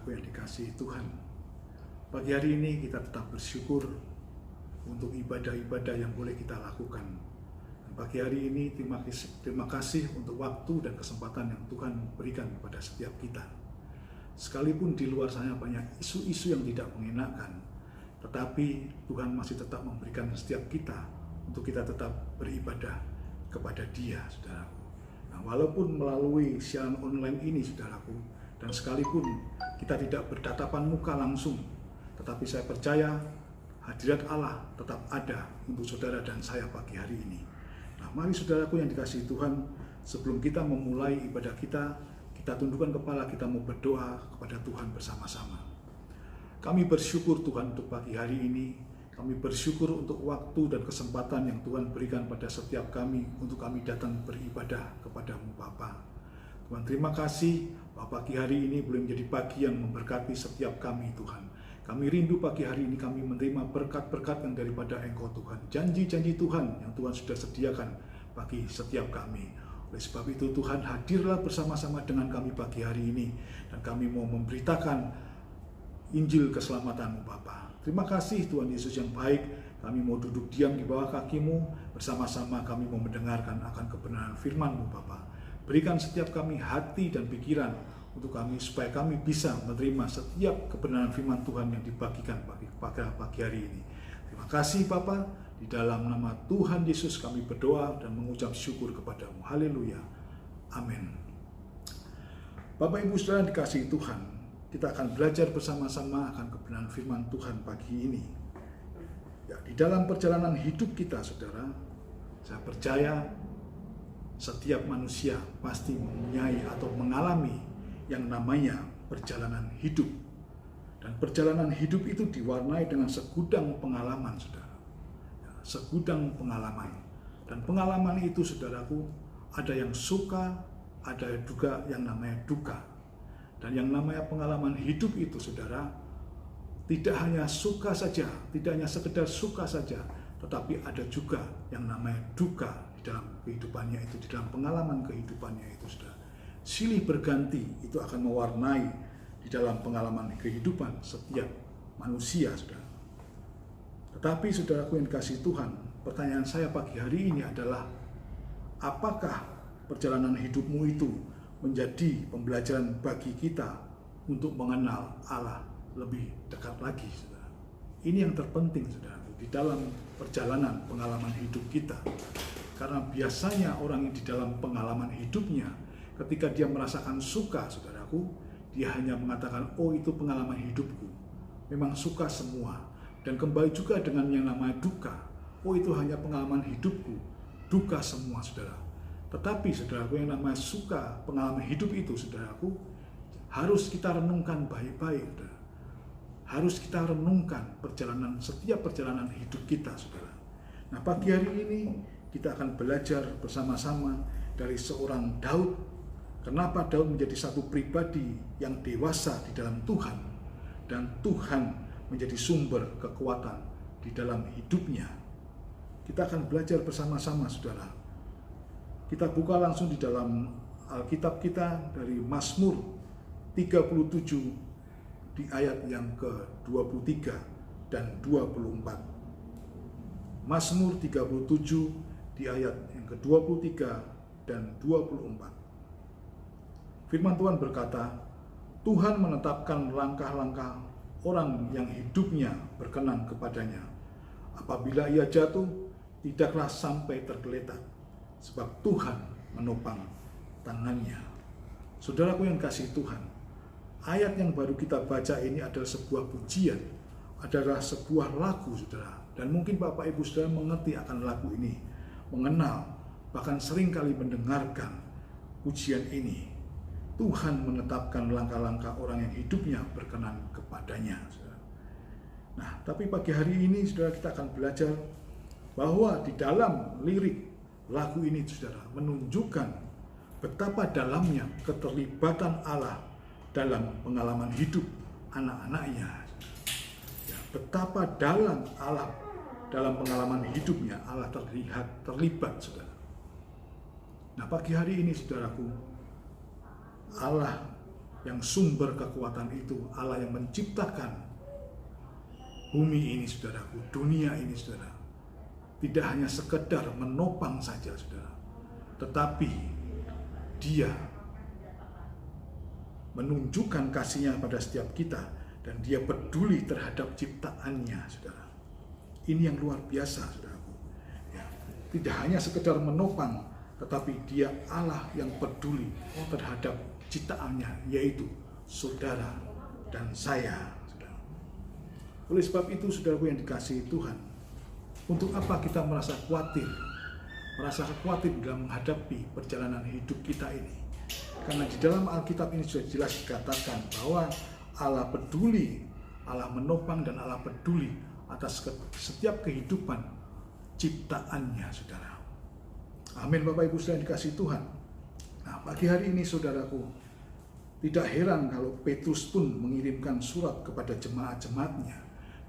saudaraku yang dikasihi Tuhan. Pagi hari ini kita tetap bersyukur untuk ibadah-ibadah yang boleh kita lakukan. Dan pagi hari ini terima kasih untuk waktu dan kesempatan yang Tuhan berikan kepada setiap kita. Sekalipun di luar sana banyak isu-isu yang tidak mengenakan, tetapi Tuhan masih tetap memberikan setiap kita untuk kita tetap beribadah kepada Dia, saudaraku. Nah, walaupun melalui siaran online ini, saudaraku, dan sekalipun kita tidak bertatapan muka langsung, tetapi saya percaya hadirat Allah tetap ada untuk saudara dan saya pagi hari ini. Nah, mari saudaraku yang dikasihi Tuhan, sebelum kita memulai ibadah kita tundukkan kepala, kita mau berdoa kepada Tuhan bersama-sama. Kami bersyukur Tuhan untuk pagi hari ini. Kami bersyukur untuk waktu dan kesempatan yang Tuhan berikan pada setiap kami untuk kami datang beribadah kepada-Mu Bapa. Tuhan, terima kasih bahwa pagi hari ini boleh menjadi pagi yang memberkati setiap kami Tuhan. Kami rindu pagi hari ini kami menerima berkat-berkat yang daripada Engkau Tuhan. Janji-janji Tuhan yang Tuhan sudah sediakan bagi setiap kami. Oleh sebab itu Tuhan, hadirlah bersama-sama dengan kami pagi hari ini. Dan kami mau memberitakan Injil keselamatan-Mu Bapa. Terima kasih Tuhan Yesus yang baik. Kami mau duduk diam di bawah kaki-Mu. Bersama-sama kami mau mendengarkan akan kebenaran firman-Mu Bapa. Berikan setiap kami hati dan pikiran untuk kami supaya kami bisa menerima setiap kebenaran firman Tuhan yang dibagikan pada pagi hari ini. Terima kasih Bapa. Di dalam nama Tuhan Yesus kami berdoa dan mengucap syukur kepada-Mu. Haleluya. Amin. Bapak Ibu Saudara dikasihi Tuhan, kita akan belajar bersama-sama akan kebenaran firman Tuhan pagi ini. Ya, di dalam perjalanan hidup kita, saudara, saya percaya setiap manusia pasti mempunyai atau mengalami yang namanya perjalanan hidup. Dan perjalanan hidup itu diwarnai dengan segudang pengalaman, saudara. Ya, segudang pengalaman. Dan pengalaman itu, saudaraku, ada yang suka, ada juga yang namanya duka. Dan yang namanya pengalaman hidup itu, saudara, tidak hanya suka saja, tidak hanya sekedar suka saja, tetapi ada juga yang namanya duka di dalam kehidupannya itu, di dalam pengalaman kehidupannya itu, saudara. Silih berganti itu akan mewarnai di dalam pengalaman kehidupan setiap manusia, saudara. Tetapi saudaraku yang dikasihi Tuhan, pertanyaan saya pagi hari ini adalah, apakah perjalanan hidupmu itu menjadi pembelajaran bagi kita untuk mengenal Allah lebih dekat lagi, saudara? Ini yang terpenting, saudara, di dalam perjalanan pengalaman hidup kita. Karena biasanya orang yang di dalam pengalaman hidupnya, ketika dia merasakan suka, saudaraku, dia hanya mengatakan, oh itu pengalaman hidupku, memang suka semua. Dan kembali juga dengan yang namanya duka, oh itu hanya pengalaman hidupku, duka semua, saudara. Tetapi saudaraku, yang namanya suka, pengalaman hidup itu, saudaraku, harus kita renungkan baik-baik, saudara. Harus kita renungkan setiap perjalanan hidup kita, saudara. Nah, pagi hari ini kita akan belajar bersama-sama dari seorang Daud. Kenapa Daud menjadi satu pribadi yang dewasa di dalam Tuhan, dan Tuhan menjadi sumber kekuatan di dalam hidupnya. Kita akan belajar bersama-sama, saudara. Kita buka langsung di dalam Alkitab kita dari Mazmur 37 di ayat yang ke-23 dan 24. Mazmur 37 di ayat yang ke-23 dan 24. Firman Tuhan berkata, Tuhan menetapkan langkah-langkah orang yang hidupnya berkenan kepadanya. Apabila ia jatuh, tidaklah sampai tergeletak, sebab Tuhan menopang tangannya. Saudaraku yang kasih Tuhan, ayat yang baru kita baca ini adalah sebuah pujian, adalah sebuah lagu, saudara. Dan mungkin Bapak Ibu Saudara mengerti akan lagu ini, mengenal, bahkan seringkali mendengarkan pujian ini. Tuhan menetapkan langkah-langkah orang yang hidupnya berkenan kepadanya, saudara. Nah, tapi pagi hari ini, saudara, kita akan belajar bahwa di dalam lirik lagu ini, saudara, menunjukkan betapa dalamnya keterlibatan Allah dalam pengalaman hidup anak-anaknya. Ya, betapa dalam Allah dalam pengalaman hidupnya, Allah terlibat, saudara. Nah, pagi hari ini, saudaraku, Allah yang sumber kekuatan itu, Allah yang menciptakan bumi ini, saudaraku, dunia ini, saudara, tidak hanya sekedar menopang saja, saudara, tetapi Dia menunjukkan kasih-Nya pada setiap kita, dan Dia peduli terhadap ciptaannya, saudara. Ini yang luar biasa, saudaraku. Ya, tidak hanya sekedar menopang, tetapi Dia Allah yang peduli terhadap ciptaannya, yaitu saudara dan saya, saudara. Oleh sebab itu, saudaraku yang dikasihi Tuhan, untuk apa kita merasa khawatir dalam menghadapi perjalanan hidup kita ini? Karena di dalam Alkitab ini sudah jelas dikatakan bahwa Allah peduli, Allah menopang, dan Allah peduli atas setiap kehidupan ciptaannya, saudara. Amin, Bapak Ibu saudara yang dikasihi Tuhan. Nah, pagi hari ini, saudaraku, tidak heran kalau Petrus pun mengirimkan surat kepada jemaat-jemaatnya,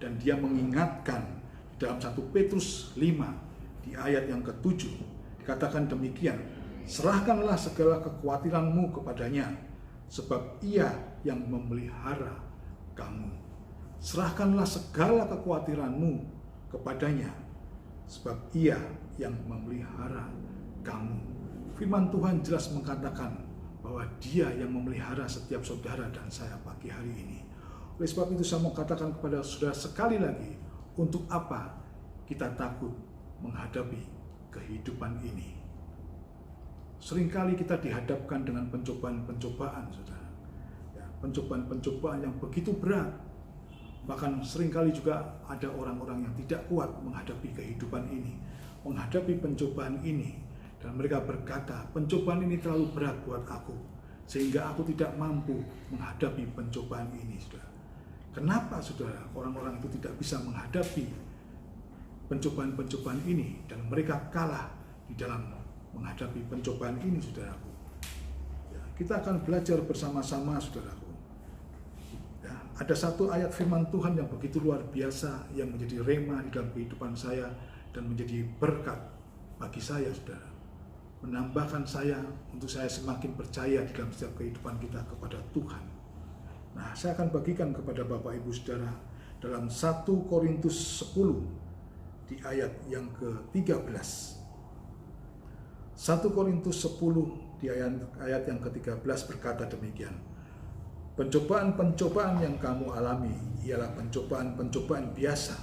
dan dia mengingatkan dalam 1 Petrus 5 di ayat yang ke-7 dikatakan demikian, serahkanlah segala kekhawatiranmu kepadanya, sebab Ia yang memelihara kamu. Serahkanlah segala kekhawatiranmu kepadanya, sebab Ia yang memelihara kamu. Firman Tuhan jelas mengatakan bahwa Dia yang memelihara setiap saudara dan saya pagi hari ini. Oleh sebab itu saya mau katakan kepada saudara sekali lagi, untuk apa kita takut menghadapi kehidupan ini? Seringkali kita dihadapkan dengan pencobaan-pencobaan, saudara. Ya, pencobaan-pencobaan yang begitu berat. Bahkan seringkali juga ada orang-orang yang tidak kuat menghadapi kehidupan ini, menghadapi pencobaan ini. Dan mereka berkata, pencobaan ini terlalu berat buat aku, sehingga aku tidak mampu menghadapi pencobaan ini, saudara. Kenapa, saudara, orang-orang itu tidak bisa menghadapi pencobaan-pencobaan ini dan mereka kalah di dalam menghadapi pencobaan ini, saudaraku? Ya, kita akan belajar bersama-sama, saudaraku. Ya, ada satu ayat firman Tuhan yang begitu luar biasa yang menjadi rema di dalam kehidupan saya dan menjadi berkat bagi saya, saudara. Menambahkan saya untuk saya semakin percaya di dalam setiap kehidupan kita kepada Tuhan. Nah, saya akan bagikan kepada Bapak Ibu Saudara dalam 1 Korintus 10 di ayat yang ke-13. 1 Korintus 10 di ayat yang ke-13 berkata demikian, pencobaan-pencobaan yang kamu alami ialah pencobaan-pencobaan biasa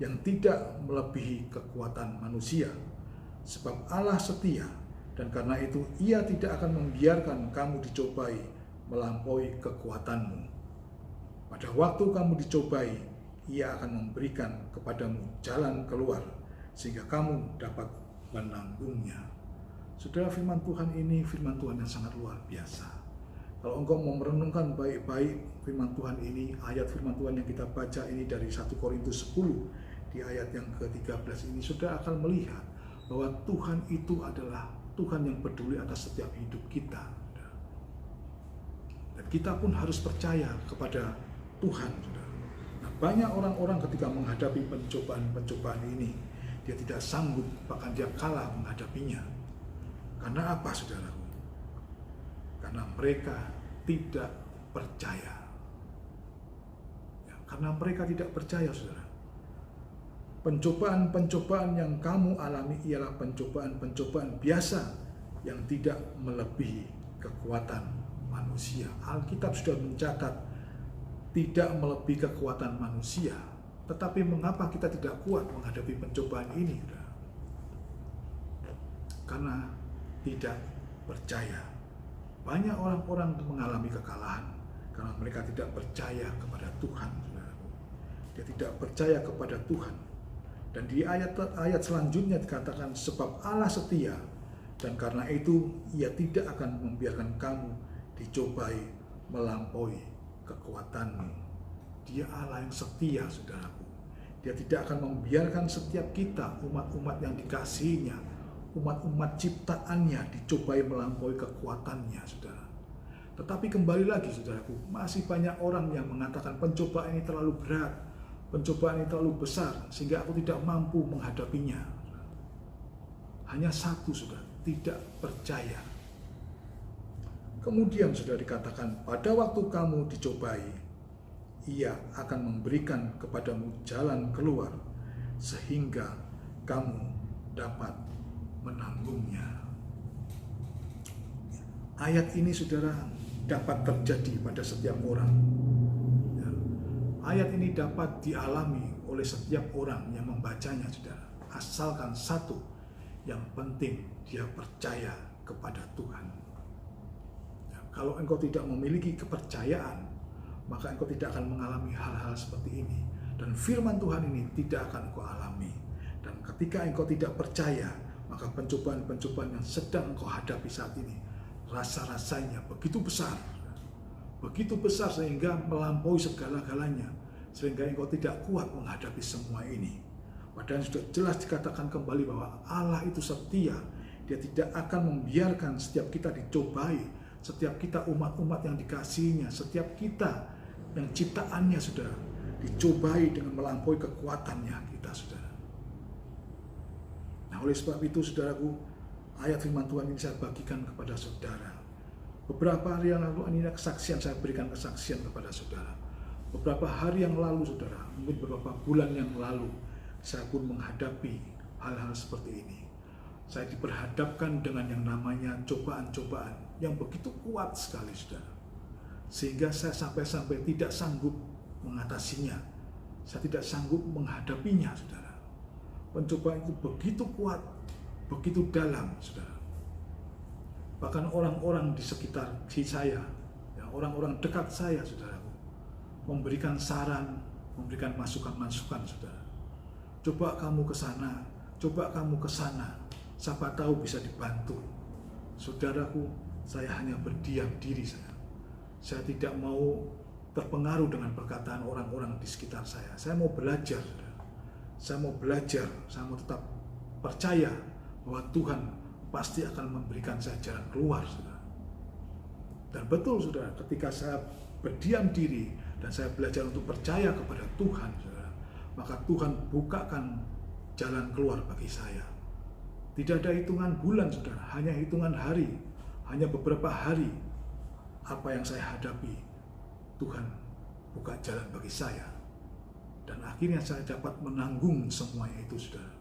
yang tidak melebihi kekuatan manusia, sebab Allah setia, dan karena itu Ia tidak akan membiarkan kamu dicobai melampaui kekuatanmu. Pada waktu kamu dicobai, Ia akan memberikan kepadamu jalan keluar, sehingga kamu dapat menanggungnya. Saudara, firman Tuhan ini firman Tuhan yang sangat luar biasa. Kalau engkau mau merenungkan baik-baik firman Tuhan ini, ayat firman Tuhan yang kita baca ini dari 1 Korintus 10 di ayat yang ke-13 ini, saudara akan melihat bahwa Tuhan itu adalah Tuhan yang peduli atas setiap hidup kita. Dan kita pun harus percaya kepada Tuhan, saudara. Nah, banyak orang-orang ketika menghadapi pencobaan-pencobaan ini, dia tidak sanggup, bahkan dia kalah menghadapinya. Karena apa, saudaraku? Karena mereka tidak percaya. Ya, karena mereka tidak percaya, saudara. Pencobaan-pencobaan yang kamu alami ialah pencobaan-pencobaan biasa yang tidak melebihi kekuatan manusia. Alkitab sudah mencatat tidak melebihi kekuatan manusia. Tetapi mengapa kita tidak kuat menghadapi pencobaan ini? Karena tidak percaya. Banyak orang-orang mengalami kekalahan karena mereka tidak percaya kepada Tuhan. Dia tidak percaya kepada Tuhan. Dan di ayat selanjutnya dikatakan, sebab Allah setia, dan karena itu Ia tidak akan membiarkan kamu dicobai melampaui kekuatanmu. Dia Allah yang setia, saudaraku. Dia tidak akan membiarkan setiap kita, umat-umat yang dikasihinya, umat-umat ciptaannya, dicobai melampaui kekuatannya, saudara. Tetapi kembali lagi, saudaraku, masih banyak orang yang mengatakan pencobaan ini terlalu berat, pencobaan ini terlalu besar, sehingga aku tidak mampu menghadapinya. Hanya satu, saudara, tidak percaya. Kemudian sudah dikatakan, pada waktu kamu dicobai, Ia akan memberikan kepadamu jalan keluar, sehingga kamu dapat menanggungnya. Ayat ini saudara dapat terjadi pada setiap orang. Ya. Ayat ini dapat dialami oleh setiap orang yang membacanya saudara. Asalkan satu, yang penting dia percaya kepada Tuhan. Ya. Kalau engkau tidak memiliki kepercayaan, maka engkau tidak akan mengalami hal-hal seperti ini. Dan firman Tuhan ini tidak akan engkau alami. Dan ketika engkau tidak percaya, maka pencobaan-pencobaan yang sedang engkau hadapi saat ini, rasa-rasanya begitu besar sehingga melampaui segala-galanya, sehingga engkau tidak kuat menghadapi semua ini. Padahal sudah jelas dikatakan kembali bahwa Allah itu setia. Dia tidak akan membiarkan setiap kita dicobai, setiap kita umat-umat yang dikasihinya, setiap kita yang ciptaannya sudah dicobai dengan melampaui kekuatannya kita, saudara. Nah, oleh sebab itu, saudaraku, ayat firman Tuhan ini saya bagikan kepada saudara. Beberapa hari yang lalu ini kesaksian, saya berikan kesaksian kepada saudara. Beberapa hari yang lalu, saudara, mungkin beberapa bulan yang lalu, saya pun menghadapi hal-hal seperti ini. Saya diperhadapkan dengan yang namanya cobaan-cobaan yang begitu kuat sekali, saudara. Sehingga saya sampai-sampai tidak sanggup mengatasinya. Saya tidak sanggup menghadapinya, saudara. Pencobaan itu begitu kuat, begitu dalam, saudara. Bahkan orang-orang di sekitar saya, ya, orang-orang dekat saya, saudara, memberikan saran, memberikan masukan-masukan, saudara. Coba kamu ke sana, coba kamu ke sana, siapa tahu bisa dibantu. Saudaraku, saya hanya berdiam diri saya. Saya tidak mau terpengaruh dengan perkataan orang-orang di sekitar saya. Saya mau belajar, saudara. Saya mau belajar, saya mau tetap percaya bahwa Tuhan pasti akan memberikan saya jalan keluar, saudara. Dan betul, saudara, ketika saya berdiam diri dan saya belajar untuk percaya kepada Tuhan, saudara, maka Tuhan bukakan jalan keluar bagi saya. Tidak ada hitungan bulan, saudara, hanya hitungan hari, hanya beberapa hari. Apa yang saya hadapi, Tuhan buka jalan bagi saya. Dan akhirnya saya dapat menanggung semuanya itu, saudara.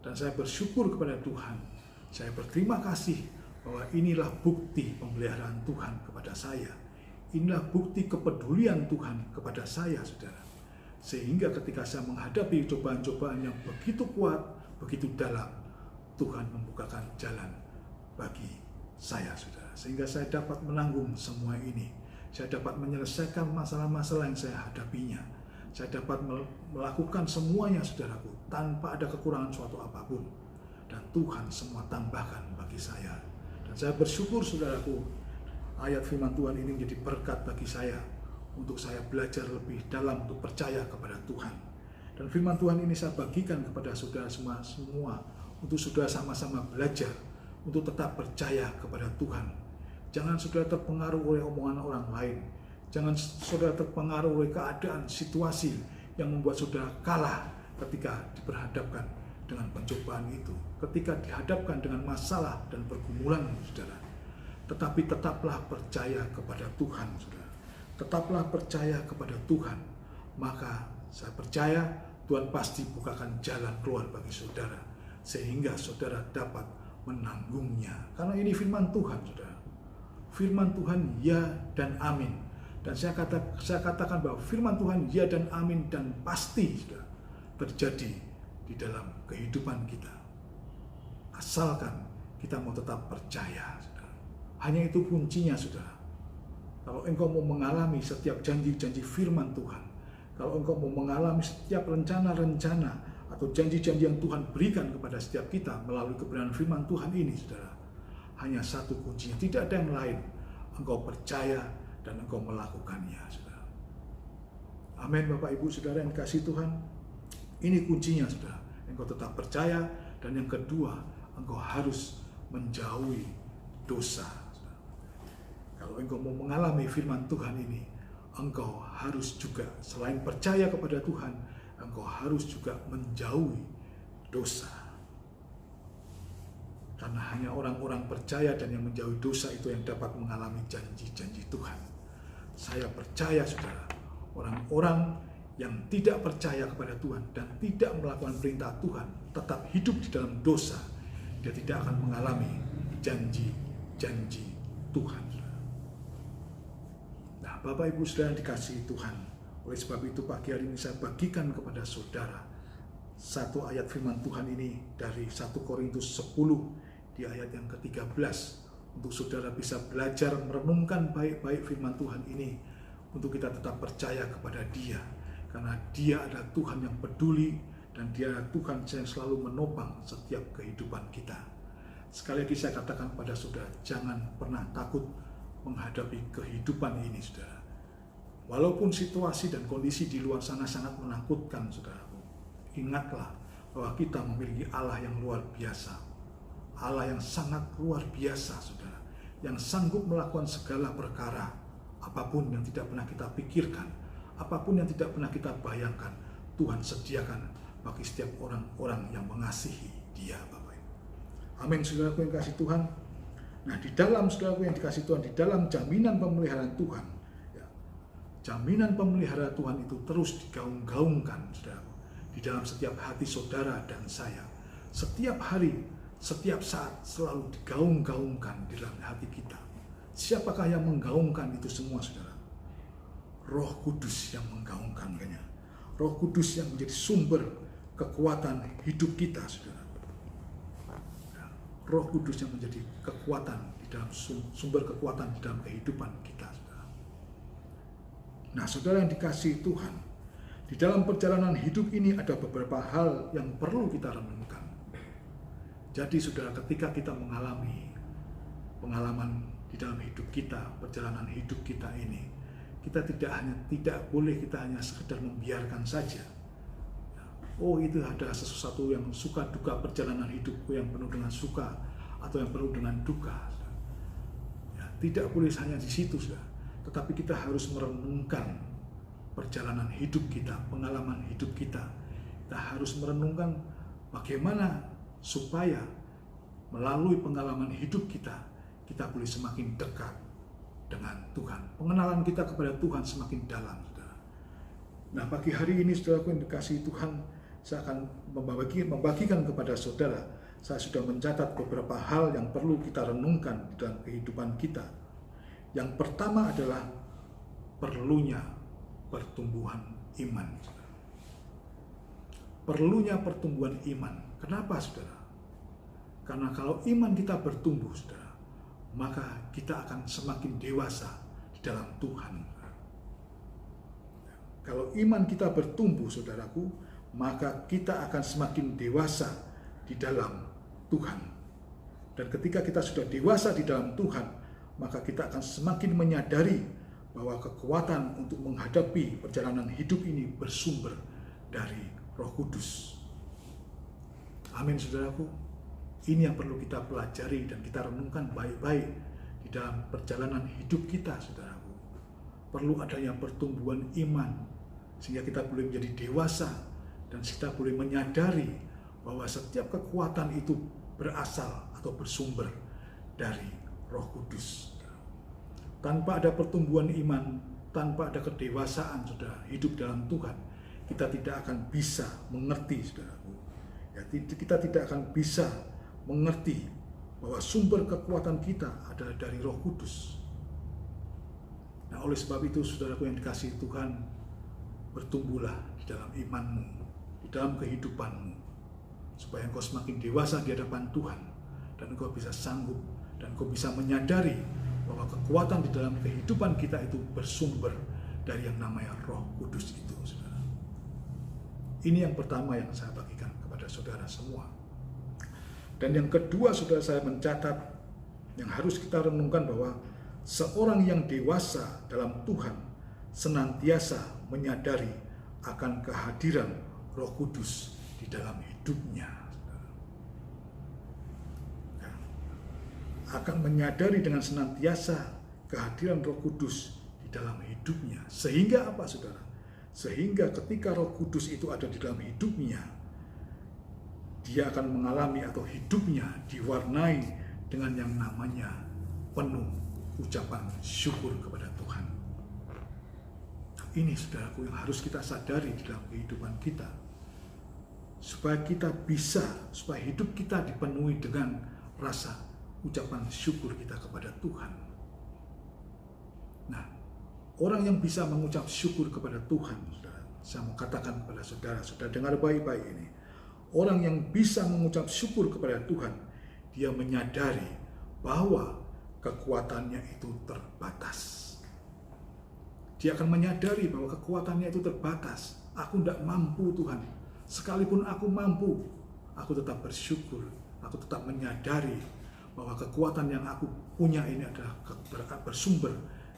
Dan saya bersyukur kepada Tuhan. Saya berterima kasih bahwa inilah bukti pemeliharaan Tuhan kepada saya. Inilah bukti kepedulian Tuhan kepada saya, saudara. Sehingga ketika saya menghadapi cobaan-cobaan yang begitu kuat, begitu dalam, Tuhan membukakan jalan bagi saya, saudara. Sehingga saya dapat menanggung semua ini. Saya dapat menyelesaikan masalah-masalah yang saya hadapinya. Saya dapat melakukan semuanya, saudaraku, tanpa ada kekurangan suatu apapun. Dan Tuhan semua tambahkan bagi saya. Dan saya bersyukur, saudaraku, ayat firman Tuhan ini menjadi berkat bagi saya, untuk saya belajar lebih dalam untuk percaya kepada Tuhan. Dan firman Tuhan ini saya bagikan kepada saudara semua, untuk saudara sama-sama belajar, untuk tetap percaya kepada Tuhan. Jangan saudara terpengaruh oleh omongan orang lain. Jangan saudara terpengaruh oleh keadaan, situasi yang membuat saudara kalah ketika diperhadapkan dengan pencobaan itu. Ketika dihadapkan dengan masalah dan pergumulan, saudara. Tetapi tetaplah percaya kepada Tuhan, saudara. Tetaplah percaya kepada Tuhan. Maka saya percaya Tuhan pasti bukakan jalan keluar bagi saudara, sehingga saudara dapat menanggungnya. Karena ini firman Tuhan, saudara. Firman Tuhan ya dan amin. Dan saya katakan bahwa firman Tuhan ya dan amin, dan pasti sudah terjadi di dalam kehidupan kita. Asalkan kita mau tetap percaya, saudara. Hanya itu kuncinya, saudara. Kalau engkau mau mengalami setiap janji-janji firman Tuhan, kalau engkau mau mengalami setiap rencana-rencana atau janji-janji yang Tuhan berikan kepada setiap kita melalui kebenaran firman Tuhan ini, saudara, hanya satu kuncinya, tidak ada yang lain. Engkau percaya dan engkau melakukannya, saudara. Amin, Bapak Ibu Saudara yang dikasihi Tuhan. Ini kuncinya, saudara. Engkau tetap percaya, dan yang kedua, engkau harus menjauhi dosa, saudara. Kalau engkau mau mengalami firman Tuhan ini, engkau harus juga, selain percaya kepada Tuhan, engkau harus juga menjauhi dosa. Karena hanya orang-orang percaya dan yang menjauhi dosa itu yang dapat mengalami janji-janji Tuhan. Saya percaya saudara, orang-orang yang tidak percaya kepada Tuhan dan tidak melakukan perintah Tuhan, tetap hidup di dalam dosa, dia tidak akan mengalami janji-janji Tuhan. Nah, Bapak Ibu Saudara yang dikasihi Tuhan, oleh sebab itu pagi hari ini saya bagikan kepada saudara satu ayat firman Tuhan ini dari 1 Korintus 10 di ayat yang ke-13, untuk saudara bisa belajar merenungkan baik-baik firman Tuhan ini, untuk kita tetap percaya kepada Dia, karena Dia adalah Tuhan yang peduli dan Dia adalah Tuhan yang selalu menopang setiap kehidupan kita. Sekali lagi saya katakan pada saudara, jangan pernah takut menghadapi kehidupan ini, saudara. Walaupun situasi dan kondisi di luar sana sangat menakutkan, saudaraku, ingatlah bahwa kita memiliki Allah yang luar biasa, Allah yang sangat luar biasa, saudara, yang sanggup melakukan segala perkara, apapun yang tidak pernah kita pikirkan, apapun yang tidak pernah kita bayangkan, Tuhan sediakan bagi setiap orang-orang yang mengasihi Dia, Bapak Ibu. Amin, saudaraku yang kasih Tuhan. Nah, di dalam saudaraku yang dikasih Tuhan, di dalam jaminan pemeliharaan Tuhan, ya, jaminan pemeliharaan Tuhan itu terus digaung-gaungkan, saudaraku, di dalam setiap hati saudara dan saya. Setiap hari, setiap saat selalu digaung-gaungkan di dalam hati kita. Siapakah yang menggaungkan itu semua, saudara? Roh Kudus yang menggaungkannya. Roh Kudus yang menjadi sumber kekuatan hidup kita, saudara. Roh Kudus yang menjadi kekuatan di dalam sumber kekuatan di dalam kehidupan kita, saudara. Nah, saudara yang dikasihi Tuhan, di dalam perjalanan hidup ini ada beberapa hal yang perlu kita renungkan. Jadi saudara, ketika kita mengalami pengalaman di dalam hidup kita, perjalanan hidup kita ini, kita tidak boleh kita hanya sekedar membiarkan saja. Oh, itu ada sesuatu yang suka duka perjalanan hidupku yang penuh dengan suka atau yang penuh dengan duka. Ya, tidak boleh hanya di situ, saudara. Tetapi kita harus merenungkan perjalanan hidup kita, pengalaman hidup kita. Kita harus merenungkan bagaimana supaya melalui pengalaman hidup kita, kita boleh semakin dekat dengan Tuhan. Pengenalan kita kepada Tuhan semakin dalam, saudara. Nah, pagi hari ini, saudaraku yang dikasihi Tuhan, saya akan membagikan kepada saudara, saya sudah mencatat beberapa hal yang perlu kita renungkan di dalam kehidupan kita. Yang pertama adalah perlunya pertumbuhan iman. Perlunya pertumbuhan iman. Kenapa, saudara? Karena kalau iman kita bertumbuh, saudara, maka kita akan semakin dewasa di dalam Tuhan. Kalau iman kita bertumbuh, saudaraku, maka kita akan semakin dewasa di dalam Tuhan. Dan ketika kita sudah dewasa di dalam Tuhan, maka kita akan semakin menyadari bahwa kekuatan untuk menghadapi perjalanan hidup ini bersumber dari Roh Kudus. Amin, saudaraku. Ini yang perlu kita pelajari dan kita renungkan baik-baik di dalam perjalanan hidup kita, saudaraku. Perlu adanya pertumbuhan iman, sehingga kita boleh menjadi dewasa dan kita boleh menyadari bahwa setiap kekuatan itu berasal atau bersumber dari Roh Kudus. Tanpa ada pertumbuhan iman, tanpa ada kedewasaan, saudara, hidup dalam Tuhan, kita tidak akan bisa mengerti, saudaraku. Ya, kita tidak akan bisa mengerti bahwa sumber kekuatan kita adalah dari Roh Kudus. Nah, oleh sebab itu, saudaraku yang dikasihi Tuhan, bertumbuhlah di dalam imanmu, di dalam kehidupanmu, supaya engkau semakin dewasa di hadapan Tuhan, dan engkau bisa sanggup, dan engkau bisa menyadari bahwa kekuatan di dalam kehidupan kita itu bersumber dari yang namanya Roh Kudus itu, saudara. Ini yang pertama yang saya bagikan kepada saudara semua. Dan yang kedua, saudara, saya mencatat yang harus kita renungkan bahwa seorang yang dewasa dalam Tuhan senantiasa menyadari akan kehadiran Roh Kudus di dalam hidupnya. Akan menyadari dengan senantiasa kehadiran Roh Kudus di dalam hidupnya. Sehingga apa, saudara? Sehingga ketika Roh Kudus itu ada di dalam hidupnya, dia akan mengalami atau hidupnya diwarnai dengan yang namanya penuh ucapan syukur kepada Tuhan. Ini saudaraku yang harus kita sadari di dalam kehidupan kita. Supaya hidup kita dipenuhi dengan rasa ucapan syukur kita kepada Tuhan. Nah, orang yang bisa mengucap syukur kepada Tuhan, saudara, saya mau katakan kepada saudara dengar baik-baik ini. Orang yang bisa mengucap syukur kepada Tuhan, dia menyadari bahwa kekuatannya itu terbatas. Dia akan menyadari bahwa kekuatannya itu terbatas. Aku tidak mampu, Tuhan. Sekalipun aku mampu, aku tetap bersyukur. Aku tetap menyadari bahwa kekuatan yang aku punya ini adalah bersumber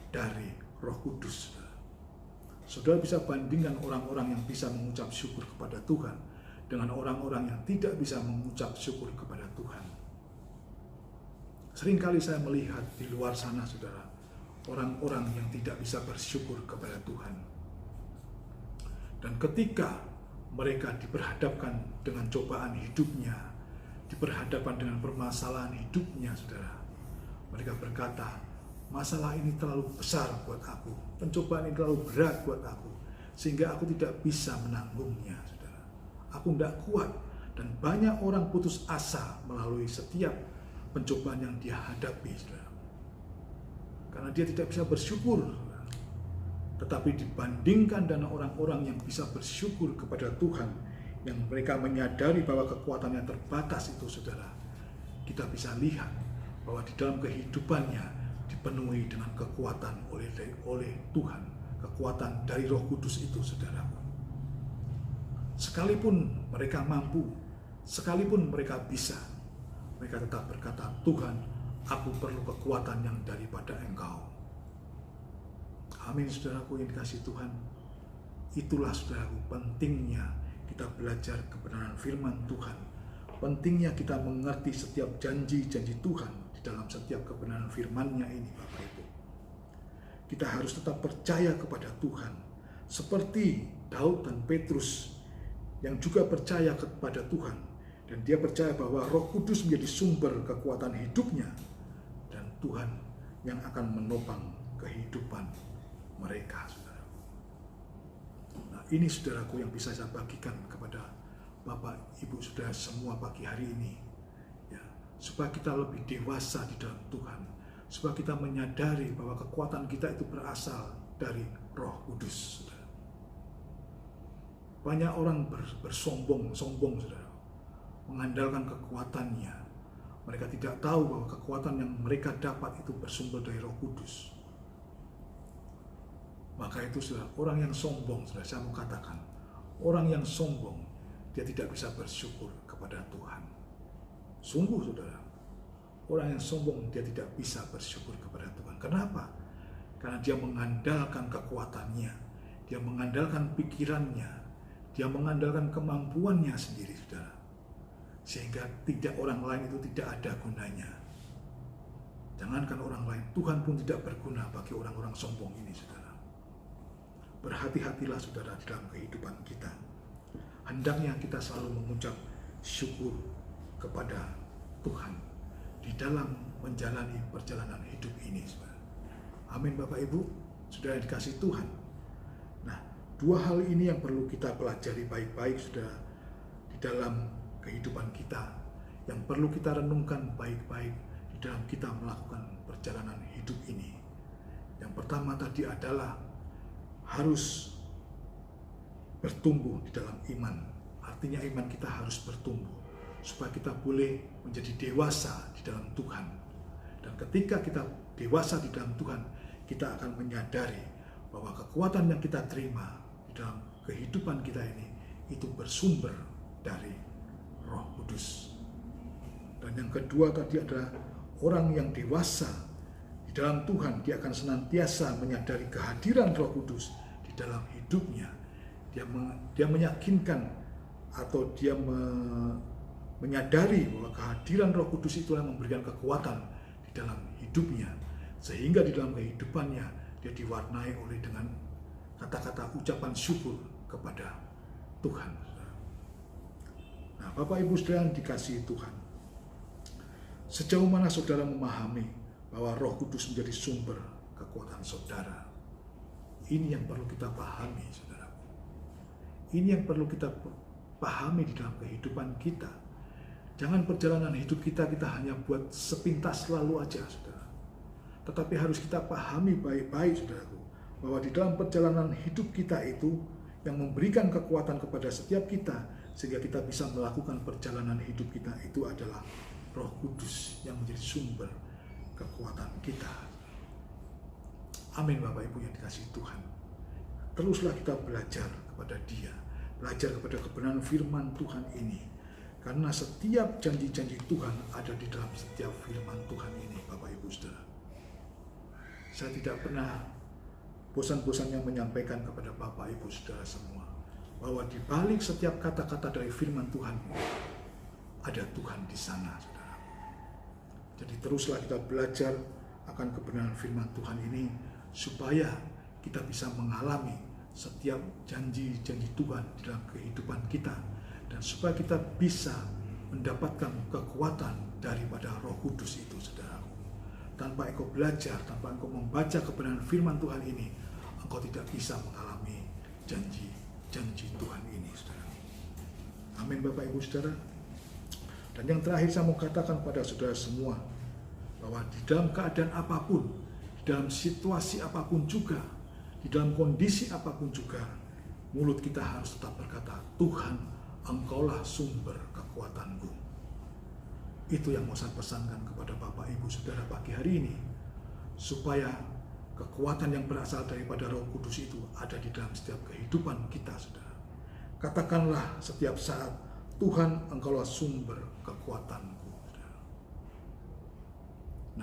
dari Roh Kudus. Saudara bisa bandingkan orang-orang yang bisa mengucap syukur kepada Tuhan dengan orang-orang yang tidak bisa mengucap syukur kepada Tuhan. Seringkali saya melihat di luar sana, saudara, orang-orang yang tidak bisa bersyukur kepada Tuhan. Dan ketika mereka diperhadapkan dengan cobaan hidupnya, diperhadapkan dengan permasalahan hidupnya, saudara, mereka berkata, masalah ini terlalu besar buat aku, pencobaan ini terlalu berat buat aku, sehingga aku tidak bisa menanggungnya, saudara. Aku tidak kuat. Dan banyak orang putus asa melalui setiap pencobaan yang dia hadapi, saudara. Karena dia tidak bisa bersyukur. Tetapi dibandingkan dengan orang-orang yang bisa bersyukur kepada Tuhan, yang mereka menyadari bahwa kekuatannya terbatas itu, saudara, kita bisa lihat bahwa di dalam kehidupannya dipenuhi dengan kekuatan oleh Tuhan, kekuatan dari Roh Kudus itu, saudara. Sekalipun mereka mampu, sekalipun mereka bisa, mereka tetap berkata, Tuhan, aku perlu kekuatan yang daripada Engkau. Amin, saudaraku yang dikasihi Tuhan. Itulah, saudaraku, pentingnya kita belajar kebenaran firman Tuhan. Pentingnya kita mengerti setiap janji-janji Tuhan di dalam setiap kebenaran firman-Nya ini, Bapak Ibu. Kita harus tetap percaya kepada Tuhan. Seperti Daud dan Petrus yang juga percaya kepada Tuhan. Dan dia percaya bahwa Roh Kudus menjadi sumber kekuatan hidupnya. Dan Tuhan yang akan menopang kehidupan mereka, saudara. Nah, ini, saudaraku, yang bisa saya bagikan kepada Bapak, Ibu, saudara semua pagi hari ini. Ya, supaya kita lebih dewasa di dalam Tuhan. Supaya kita menyadari bahwa kekuatan kita itu berasal dari Roh Kudus, saudara. Banyak orang bersombong, saudara, mengandalkan kekuatannya. Mereka tidak tahu bahwa kekuatan yang mereka dapat itu bersumber dari Roh Kudus. Maka itu, saudara, orang yang sombong, saudara, saya mau katakan, orang yang sombong, dia tidak bisa bersyukur kepada Tuhan. Sungguh, saudara, orang yang sombong, dia tidak bisa bersyukur kepada Tuhan. Kenapa? Karena dia mengandalkan kekuatannya, dia mengandalkan pikirannya, dia mengandalkan kemampuannya sendiri, saudara. Sehingga orang lain itu tidak ada gunanya. Jangankan orang lain, Tuhan pun tidak berguna bagi orang-orang sombong ini, saudara. Berhati-hatilah, saudara, di dalam kehidupan kita. Hendaknya kita selalu mengucap syukur kepada Tuhan di dalam menjalani perjalanan hidup ini, saudara. Amin, Bapak Ibu, saudara yang dikasihi Tuhan. Nah, dua hal ini yang perlu kita pelajari baik-baik, saudara, di dalam kehidupan kita, yang perlu kita renungkan baik-baik di dalam kita melakukan perjalanan hidup ini. Yang pertama tadi adalah harus bertumbuh di dalam iman. Artinya iman kita harus bertumbuh supaya kita boleh menjadi dewasa di dalam Tuhan. Dan ketika kita dewasa di dalam Tuhan, kita akan menyadari bahwa kekuatan yang kita terima di dalam kehidupan kita ini itu bersumber dari Roh Kudus. Dan yang kedua tadi adalah orang yang dewasa di dalam Tuhan, dia akan senantiasa menyadari kehadiran Roh Kudus di dalam hidupnya. Dia meyakinkan atau dia menyadari bahwa kehadiran Roh Kudus itulah yang memberikan kekuatan di dalam hidupnya, sehingga di dalam kehidupannya dia diwarnai oleh dengan kata-kata ucapan syukur kepada Tuhan. Nah, Bapak Ibu saudara yang dikasihi Tuhan, sejauh mana saudara memahami bahwa Roh Kudus menjadi sumber kekuatan saudara? Ini yang perlu kita pahami, saudaraku. Ini yang perlu kita pahami di dalam kehidupan kita. Jangan perjalanan hidup kita hanya buat sepintas lalu aja, saudara. Tetapi harus kita pahami baik-baik, saudaraku, bahwa di dalam perjalanan hidup kita itu yang memberikan kekuatan kepada setiap kita sehingga kita bisa melakukan perjalanan hidup kita itu adalah Roh Kudus yang menjadi sumber kekuatan kita. Amin, Bapak Ibu yang dikasihi Tuhan. Teruslah kita belajar kepada Dia, belajar kepada kebenaran firman Tuhan ini. Karena setiap janji-janji Tuhan ada di dalam setiap firman Tuhan ini, Bapak Ibu saudara. Saya tidak pernah bosan-bosannya menyampaikan kepada Bapak Ibu saudara semua bahwa di balik setiap kata-kata dari firman Tuhan ada Tuhan di sana, saudara. Jadi teruslah kita belajar akan kebenaran firman Tuhan ini supaya kita bisa mengalami setiap janji-janji Tuhan di dalam kehidupan kita dan supaya kita bisa mendapatkan kekuatan daripada Roh Kudus itu, saudaraku. Tanpa engkau belajar, tanpa engkau membaca kebenaran firman Tuhan ini, engkau tidak bisa mengalami janji-janji Tuhan ini, saudara. Amin, Bapak Ibu saudara. Dan yang terakhir saya mau katakan pada saudara semua bahwa di dalam keadaan apapun, di dalam situasi apapun juga, di dalam kondisi apapun juga, mulut kita harus tetap berkata, Tuhan, Engkaulah sumber kekuatanku. Itu yang mau saya pesankan kepada Bapak Ibu saudara pagi hari ini, supaya kekuatan yang berasal daripada Roh Kudus itu ada di dalam setiap kehidupan kita, saudara. Katakanlah setiap saat, Tuhan, Engkaulah sumber kekuatanku, saudara.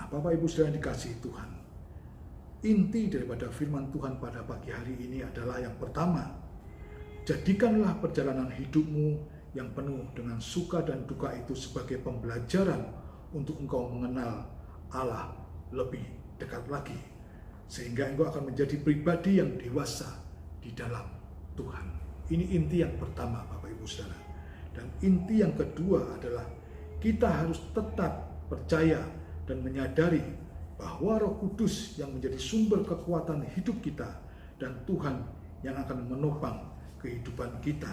Nah, Bapak Ibu saudara yang dikasihi Tuhan, inti daripada firman Tuhan pada pagi hari ini adalah yang pertama, jadikanlah perjalanan hidupmu yang penuh dengan suka dan duka itu sebagai pembelajaran untuk engkau mengenal Allah lebih dekat lagi, sehingga engkau akan menjadi pribadi yang dewasa di dalam Tuhan. Ini inti yang pertama, Bapak Ibu saudara. Dan inti yang kedua adalah kita harus tetap percaya dan menyadari bahwa Roh Kudus yang menjadi sumber kekuatan hidup kita dan Tuhan yang akan menopang kehidupan kita.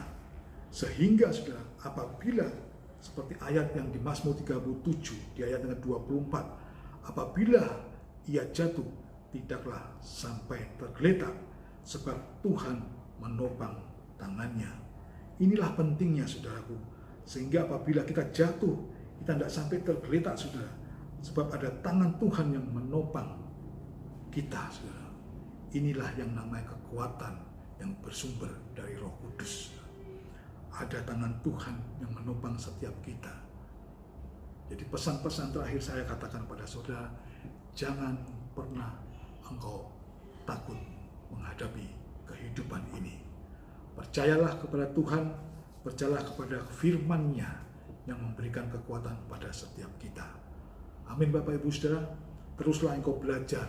Sehingga saudara, apabila seperti ayat yang di Mazmur 37 di ayat yang 24, apabila ia jatuh tidaklah sampai tergeletak sebab Tuhan menopang tangannya. Inilah pentingnya, saudaraku, sehingga apabila kita jatuh kita tidak sampai tergeletak, saudara, sebab ada tangan Tuhan yang menopang kita, saudara. Inilah yang namanya kekuatan yang bersumber dari Roh Kudus. Ada tangan Tuhan yang menopang setiap kita. Jadi pesan-pesan terakhir saya katakan pada saudara, jangan pernah engkau takut menghadapi kehidupan ini. Percayalah kepada Tuhan, percayalah kepada firman-Nya yang memberikan kekuatan pada setiap kita. Amin, Bapak Ibu saudara. Teruslah engkau belajar,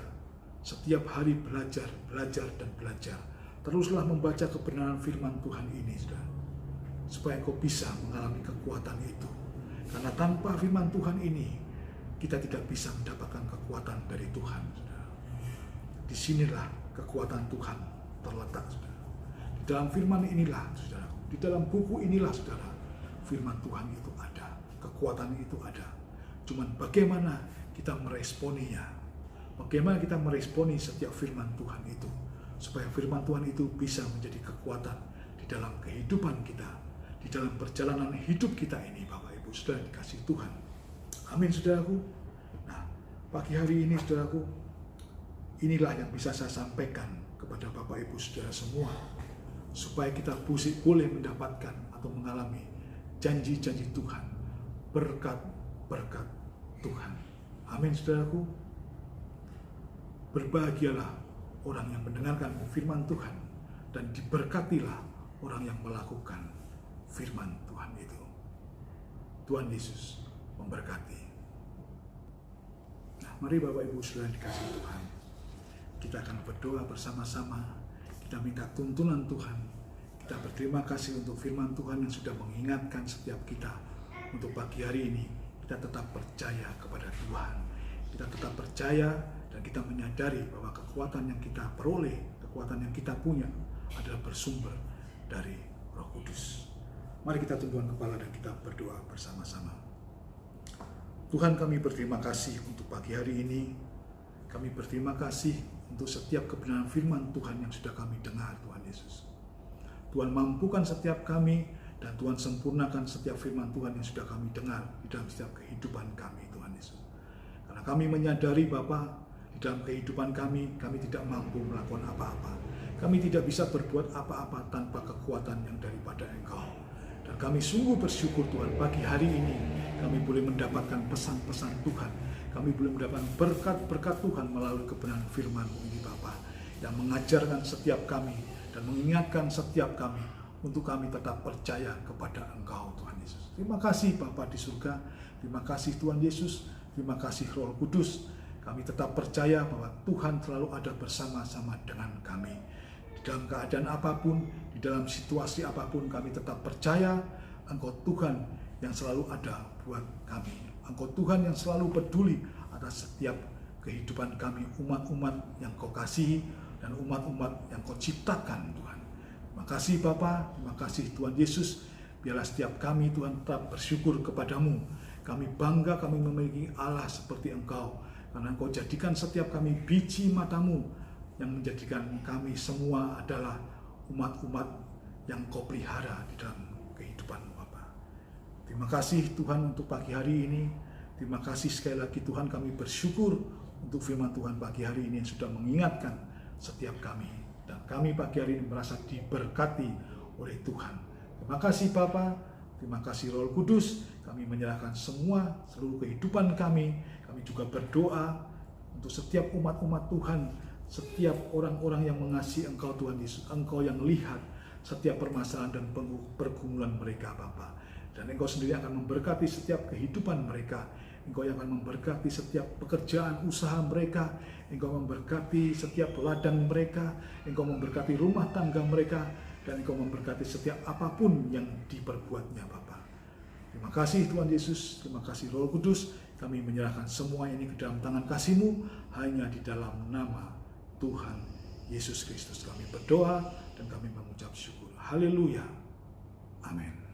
setiap hari belajar dan belajar. Teruslah membaca kebenaran firman Tuhan ini, saudara, supaya engkau bisa mengalami kekuatan itu. Karena tanpa firman Tuhan ini, kita tidak bisa mendapatkan kekuatan dari Tuhan, saudara. Disinilah kekuatan Tuhan terletak, saudara. Di dalam firman inilah, saudara, di dalam buku inilah, saudara, firman Tuhan itu ada, kekuatan itu ada. Cuman bagaimana kita meresponinya, bagaimana kita meresponi setiap firman Tuhan itu, supaya firman Tuhan itu bisa menjadi kekuatan di dalam kehidupan kita, di dalam perjalanan hidup kita ini, Bapak Ibu saudara dikasihi Tuhan. Amin, saudaraku. Nah, pagi hari ini, saudaraku, inilah yang bisa saya sampaikan kepada Bapak Ibu saudara semua, supaya kita boleh mendapatkan atau mengalami janji-janji Tuhan, berkat-berkat Tuhan. Amin, saudaraku. Berbahagialah orang yang mendengarkan firman Tuhan, dan diberkatilah orang yang melakukan firman Tuhan itu. Tuhan Yesus memberkati. Nah, mari Bapak Ibu saudara dikasihi Tuhan, kita akan berdoa bersama-sama. Kita minta tuntunan Tuhan, Kita berterima kasih untuk firman Tuhan yang sudah mengingatkan setiap kita untuk pagi hari ini. Kita tetap percaya kepada Tuhan. Kita tetap percaya dan kita menyadari bahwa kekuatan yang kita peroleh, kekuatan yang kita punya adalah bersumber dari Roh Kudus. Mari kita tundukkan kepala dan kita berdoa bersama-sama. Tuhan, kami berterima kasih untuk pagi hari ini. Kami berterima kasih untuk setiap kebenaran firman Tuhan yang sudah kami dengar, Tuhan Yesus. Tuhan, mampukan setiap kami dan Tuhan sempurnakan setiap firman Tuhan yang sudah kami dengar di dalam setiap kehidupan kami, Tuhan Yesus. Karena kami menyadari Bapa, di dalam kehidupan kami tidak mampu melakukan apa-apa. Kami tidak bisa berbuat apa-apa tanpa kekuatan yang daripada Engkau. Dan kami sungguh bersyukur Tuhan, pagi hari ini kami boleh mendapatkan pesan-pesan Tuhan. Kami boleh mendapatkan berkat-berkat Tuhan melalui kebenaran firman-Mu ini Bapa, yang mengajarkan setiap kami dan mengingatkan setiap kami untuk kami tetap percaya kepada Engkau, Tuhan Yesus. Terima kasih Bapa di surga, terima kasih Tuhan Yesus, terima kasih Roh Kudus. Kami tetap percaya bahwa Tuhan selalu ada bersama-sama dengan kami. Di dalam keadaan apapun, di dalam situasi apapun, kami tetap percaya Engkau Tuhan yang selalu ada buat kami. Engkau Tuhan yang selalu peduli atas setiap kehidupan kami, umat-umat yang Kau kasihi, dan umat-umat yang Kau ciptakan, Tuhan. Terima kasih Bapa, terima kasih Tuhan Yesus. Biarlah setiap kami Tuhan tetap bersyukur kepadamu. Kami bangga kami memiliki Allah seperti Engkau, karena Engkau jadikan setiap kami biji matamu, yang menjadikan kami semua adalah umat-umat yang Kau pelihara di dalam kehidupan Bapa. Terima kasih Tuhan untuk pagi hari ini. Terima kasih sekali lagi Tuhan, kami bersyukur untuk firman Tuhan pagi hari ini yang sudah mengingatkan setiap kami, dan kami pagi hari ini merasa diberkati oleh Tuhan. Terima kasih Bapa, terima kasih Roh Kudus. Kami menyerahkan semua seluruh kehidupan kami. Kami juga berdoa untuk setiap umat-umat Tuhan, setiap orang-orang yang mengasihi Engkau Tuhan Yesus. Engkau yang lihat setiap permasalahan dan pergumulan mereka Bapa, dan Engkau sendiri akan memberkati setiap kehidupan mereka. Engkau yang akan memberkati setiap pekerjaan usaha mereka. Engkau memberkati setiap ladang mereka. Engkau memberkati rumah tangga mereka. Dan Engkau memberkati setiap apapun yang diperbuatnya Bapa. Terima kasih Tuhan Yesus. Terima kasih Roh Kudus. Kami menyerahkan semua ini ke dalam tangan kasih-Mu. Hanya di dalam nama Tuhan Yesus Kristus kami berdoa dan kami mengucap syukur. Haleluya. Amin.